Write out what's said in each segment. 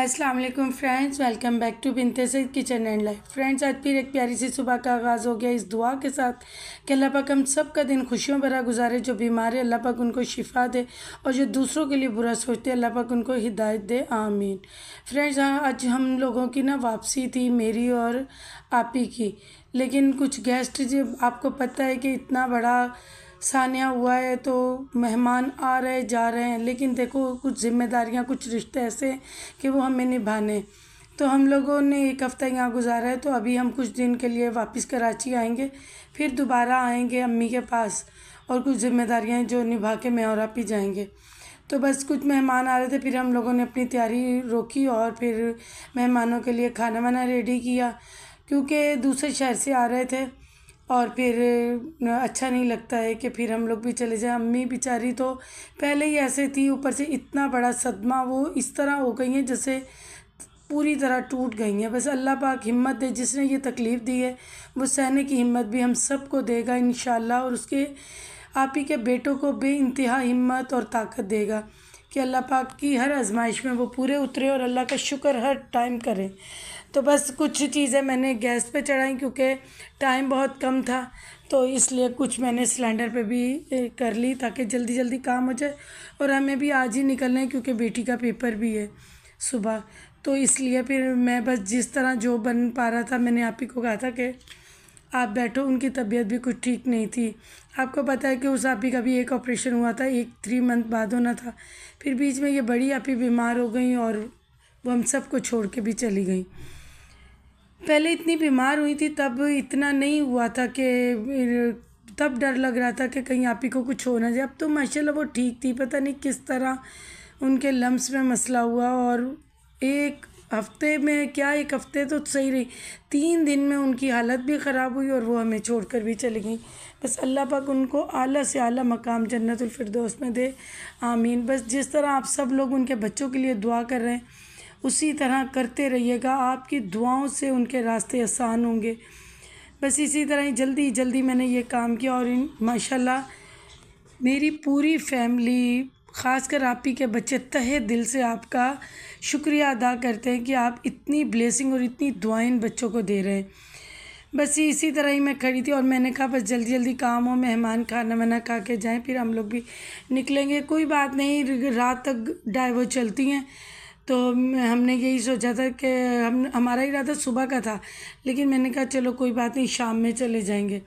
अस्सलाम वालेकुम friends, welcome back to Binte Saeed kitchen and life. Friends, आज फिर एक प्यारी सी सुबह का आगाज़ हो गया इस दुआ के साथ कि अल्लाह पाक हम सब का दिन खुशियों भरा गुजारे। जो बीमार है अल्लाह पाक उनको शिफा दे और जो दूसरों के लिए बुरा सोचते हैं अल्लाह पाक उनको हिदायत दे, आमीन। फ्रेंड्स, हाँ, आज हम लोगों की ना वापसी थी, मेरी और आपी की। लेकिन कुछ गेस्ट, जब आपको पता है कि इतना बड़ा सानिया हुआ है तो मेहमान आ रहे जा रहे हैं, लेकिन देखो कुछ जिम्मेदारियां, कुछ रिश्ते ऐसे हैं कि वो हमें निभाने। तो हम लोगों ने एक हफ़्ता यहाँ गुजारा है, तो अभी हम कुछ दिन के लिए वापस कराची आएंगे, फिर दोबारा आएंगे अम्मी के पास और कुछ जिम्मेदारियां जो निभा के मैं और आप ही जाएंगे। तो बस कुछ मेहमान आ रहे थे, फिर हम लोगों ने अपनी तैयारी रोकी और फिर मेहमानों के लिए खाना वाना रेडी किया, क्योंकि दूसरे शहर से आ रहे थे और फिर अच्छा नहीं लगता है कि फिर हम लोग भी चले जाएं। अम्मी बेचारी तो पहले ही ऐसे थी, ऊपर से इतना बड़ा सदमा, वो इस तरह हो गई हैं जैसे पूरी तरह टूट गई हैं। बस अल्लाह पाक हिम्मत दे, जिसने ये तकलीफ़ दी है वो सहने की हिम्मत भी हम सबको देगा इंशाल्लाह, और उसके आप ही के बेटों को बेइंतहा हिम्मत और ताकत देगा कि अल्लाह पाक की हर आजमाइश में वो पूरे उतरे और अल्लाह का शुक्र हर टाइम करें। तो बस कुछ चीज़ें मैंने गैस पे चढ़ाई क्योंकि टाइम बहुत कम था, तो इसलिए कुछ मैंने सिलेंडर पे भी कर ली ताकि जल्दी जल्दी काम हो जाए। और हमें भी आज ही निकलना है क्योंकि बेटी का पेपर भी है सुबह, तो इसलिए फिर मैं बस जिस तरह जो बन पा रहा था, मैंने आप ही को कहा था कि आप बैठो। उनकी तबीयत भी कुछ ठीक नहीं थी। आपको पता है कि उस आपी का भी एक ऑपरेशन हुआ था, 3 मंथ बाद होना था। फिर बीच में ये बड़ी आपी बीमार हो गई और वो हम सबको छोड़ के भी चली गई। पहले इतनी बीमार हुई थी तब इतना नहीं हुआ था कि तब डर लग रहा था कि कहीं आप ही को कुछ हो ना जाए। अब तो माशाल्लाह वो ठीक थी, पता नहीं किस तरह उनके लम्स में मसला हुआ और एक हफ्ते में क्या, एक हफ्ते तो सही रही, 3 दिन में उनकी हालत भी ख़राब हुई और वो हमें छोड़कर भी चली गई। बस अल्लाह पाक उनको आला से आला मकाम जन्नतुल फिरदौस में दे, आमीन। बस जिस तरह आप सब लोग उनके बच्चों के लिए दुआ कर रहे हैं उसी तरह करते रहिएगा, आपकी दुआओं से उनके रास्ते आसान होंगे। बस इसी तरह ही जल्दी जल्दी मैंने ये काम किया और माशाल्लाह मेरी पूरी फैमिली, ख़ासकर आप ही के बच्चे तहे दिल से आपका शुक्रिया अदा करते हैं कि आप इतनी ब्लेसिंग और इतनी दुआएं इन बच्चों को दे रहे हैं। बस इसी तरह ही मैं खड़ी थी और मैंने कहा बस जल्दी जल्दी काम हो, मेहमान खाना वाना खा के जाएँ, फिर हम लोग भी निकलेंगे। कोई बात नहीं, रात तक ड्राइवर चलती हैं, तो हमने यही सोचा था कि हमारा इरादा सुबह का था, लेकिन मैंने कहा चलो कोई बात नहीं, शाम में चले जाएंगे।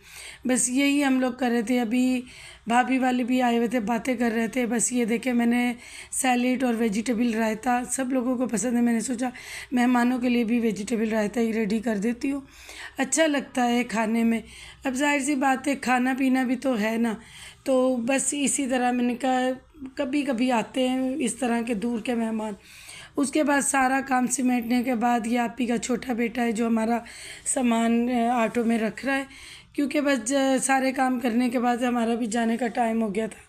बस यही हम लोग कर रहे थे। अभी भाभी वाले भी आए हुए थे, बातें कर रहे थे। बस ये देखे मैंने सैलेड और वेजिटेबल रायता, सब लोगों को पसंद है, मैंने सोचा मेहमानों के लिए भी वेजिटेबल रायता ही रेडी कर देती हूँ, अच्छा लगता है खाने में। अब जाहिर सी बात है, खाना पीना भी तो है ना, तो बस इसी तरह मैंने कहा कभी कभी आते हैं इस तरह के दूर के मेहमान। उसके बाद सारा काम सिमेटने के बाद ये आप ही का छोटा बेटा है जो हमारा सामान ऑटो में रख रहा है, क्योंकि बस सारे काम करने के बाद हमारा भी जाने का टाइम हो गया था।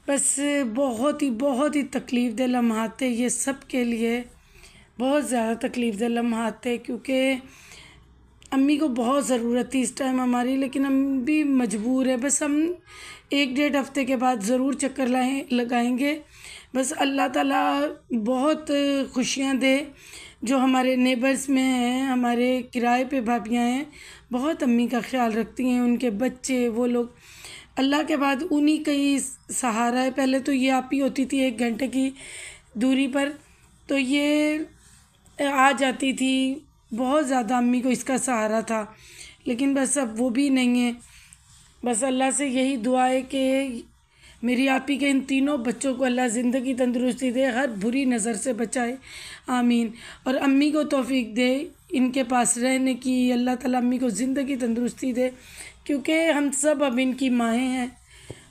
बस बहुत ही तकलीफ़ दे लम्हात थे ये सब के लिए, बहुत ज़्यादा तकलीफ़ दे लम्हात थे, क्योंकि अम्मी को बहुत ज़रूरत थी इस टाइम हमारी, लेकिन हम भी मजबूर है। बस हम 1 डेढ़ हफ्ते के बाद ज़रूर चक्कर लगाएंगे। बस अल्लाह ताला बहुत खुशियाँ दे। जो हमारे नेबर्स में हैं, हमारे किराए पे भाभियाँ हैं, बहुत अम्मी का ख्याल रखती हैं, उनके बच्चे, वो लोग अल्लाह के बाद उन्हीं का ही सहारा है। पहले तो ये आप ही होती थी 1 घंटे की दूरी पर, तो ये आ जाती थी, बहुत ज़्यादा अम्मी को इसका सहारा था, लेकिन बस अब वो भी नहीं है। बस अल्लाह से यही दुआ है कि मेरी आप ही के इन तीनों बच्चों को अल्लाह ज़िंदगी तंदुरुस्ती दे, हर बुरी नज़र से बचाए, आमीन। और अम्मी को तौफीक दे इनके पास रहने की, अल्लाह ताला अम्मी को ज़िंदगी तंदुरुस्ती दे, क्योंकि हम सब अब इनकी माएँ हैं।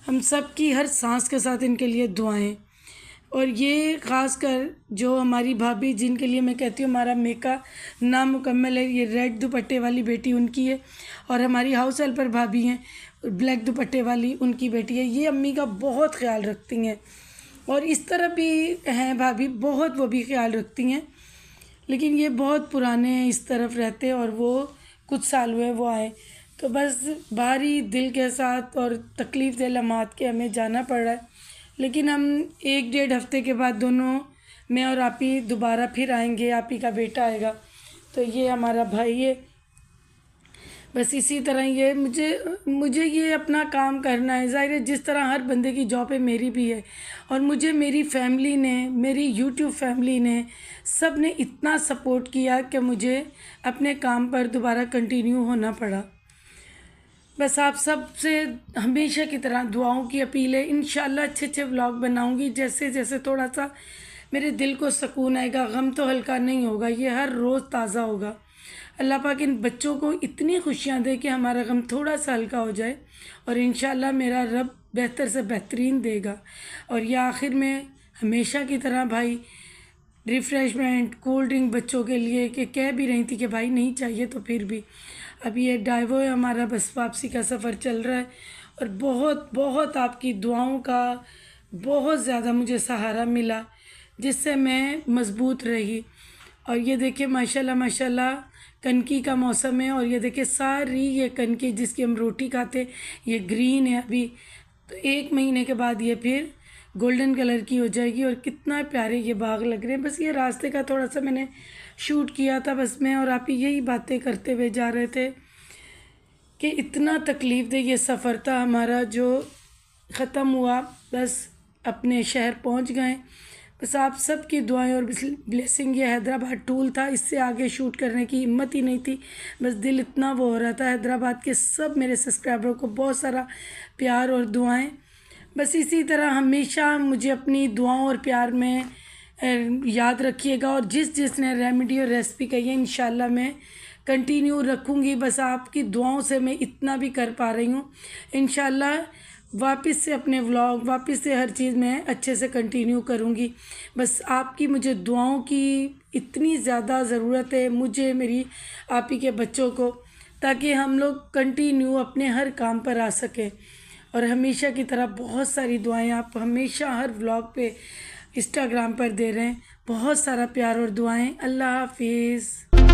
हम सब की हर सांस के साथ इनके लिए दुआएं। और ये ख़ास कर जो हमारी भाभी, जिनके लिए मैं कहती हूँ हमारा मेका नामुकम्मल है, ये रेड दुपट्टे वाली बेटी उनकी है, और हमारी हाउस हेल्पर भाभी हैं ब्लैक दुपट्टे वाली, उनकी बेटी है। ये अम्मी का बहुत ख्याल रखती हैं, और इस तरह भी हैं भाभी बहुत, वो भी ख्याल रखती हैं, लेकिन ये बहुत पुराने हैं, इस तरफ रहते हैं और वो कुछ साल हुए वो आए। तो बस भारी दिल के साथ और तकलीफ़ दे लम्हात के हमें जाना पड़ रहा है, लेकिन हम 1 डेढ़ हफ्ते के बाद दोनों मैं और आप ही दोबारा फिर आएंगे, आप ही का बेटा आएगा। तो ये हमारा भाई है। बस इसी तरह ये मुझे ये अपना काम करना है। ज़ाहिर है जिस तरह हर बंदे की जॉब है, मेरी भी है। और मुझे मेरी फैमिली ने, मेरी यूट्यूब फैमिली ने, सब ने इतना सपोर्ट किया कि मुझे अपने काम पर दोबारा कंटिन्यू होना पड़ा। बस आप सब से हमेशा की तरह दुआओं की अपील है। इंशाल्लाह अच्छे अच्छे व्लॉग बनाऊंगी। जैसे जैसे थोड़ा सा मेरे दिल को सुकून आएगा, गम तो हल्का नहीं होगा, ये हर रोज़ ताज़ा होगा। अल्लाह पाक इन बच्चों को इतनी खुशियाँ दे कि हमारा गम थोड़ा सा हल्का हो जाए, और इंशाल्लाह मेरा रब बेहतर से बेहतरीन देगा। और ये आखिर में हमेशा की तरह भाई रिफ़्रेशमेंट, कोल्ड ड्रिंक बच्चों के लिए कि कह भी रही थी कि भाई नहीं चाहिए, तो फिर भी अभी ये डाइवो है हमारा, बस वापसी का सफ़र चल रहा है। और बहुत बहुत आपकी दुआओं का बहुत ज़्यादा मुझे सहारा मिला, जिससे मैं मज़बूत रही। और ये देखिए माशाल्लाह माशाल्लाह कनकी का मौसम है, और ये देखिए सारी ये कनकी जिसकी हम रोटी खाते, ये ग्रीन है अभी, तो 1 महीने के बाद ये फिर गोल्डन कलर की हो जाएगी। और कितना प्यारे ये बाग लग रहे हैं। बस ये रास्ते का थोड़ा सा मैंने शूट किया था, बस मैं और आप ही यही बातें करते हुए जा रहे थे कि इतना तकलीफ़ दे ये सफ़र था हमारा जो ख़त्म हुआ। बस अपने शहर पहुंच गए। बस आप सब की दुआएं और ब्लेसिंग। ये हैदराबाद टूल था, इससे आगे शूट करने की हिम्मत ही नहीं थी। बस दिल इतना वो हो रहा था। हैदराबाद के सब मेरे सब्सक्राइबरों को बहुत सारा प्यार और दुआएं। बस इसी तरह हमेशा मुझे अपनी दुआओं और प्यार में याद रखिएगा। और जिसने रेमेडी और रेसिपी कही है, इंशाल्लाह मैं कंटिन्यू रखूँगी। बस आपकी दुआओं से मैं इतना भी कर पा रही हूँ। इंशाल्लाह वापस से अपने व्लॉग, वापस से हर चीज़ मैं अच्छे से कंटिन्यू करूँगी। बस आपकी मुझे दुआओं की इतनी ज़्यादा ज़रूरत है, मुझे, मेरी, आप ही के बच्चों को, ताकि हम लोग कंटिन्यू अपने हर काम पर आ सकें। और हमेशा की तरह बहुत सारी दुआएं आप हमेशा हर व्लॉग पे, इंस्टाग्राम पर दे रहे हैं। बहुत सारा प्यार और दुआएं। अल्लाह हाफिज़।